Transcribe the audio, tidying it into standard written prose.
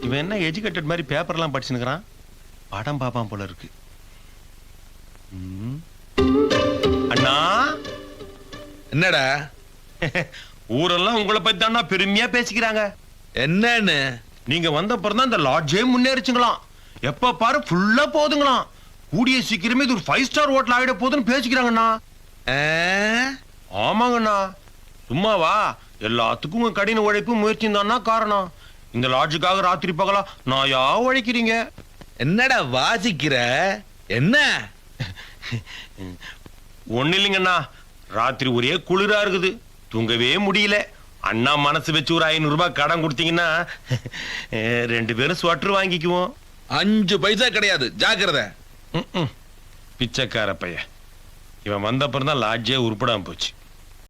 இவன் என்ன எஜுகேட்டட் மாதிரி பேப்பர்லாம் படிச்சுன்னுக்குறான், படம் பாப்பான் போல இருக்கு. அண்ணா. என்னடா? ஊரெல்லாம் உங்களை பத்தி தானா பெருமையா பேசிக்கிறாங்க. என்னன்னு? நீங்க வந்த பிறந்தான் இந்த லாட்ஜே முன்னேறிச்சுங்களாம். எப்ப பாரு ஃபுல்லா போதுங்களாம். கூடிய சீக்கிரமே இது ஒரு 5 ஸ்டார் ஹோட்டல் ஆயிட போதுன்னு பேசிக்கிறாங்கண்ணா. ஆமாங்கண்ணா. சும்மாவா, எல்லாத்துக்கும் உங்க கடின உழைப்பு முயற்சி தானா காரணம். இந்த லாட்ஜுக்காக ராத்திரி பகலா நான் யா உழைக்கிறீங்க. என்னடா வாசிக்கிற? என்ன? ஒண்ணு இல்லைங்கண்ணா, ராத்திரி ஒரே குளிரா இருக்குது, தூங்கவே முடியல. அண்ணா மனசு வச்சு ஒரு 500 ரூபாய் கடன் கொடுத்தீங்கன்னா 2 பேரும் ஸ்வெட்டர் வாங்கிக்குவோம். 5 பைசா கிடையாது, ஜாக்கிரதை. பிச்சைக்கார பையன். இவன் வந்தப்புறம் தான் லாட்ஜே உருப்படாம போச்சு.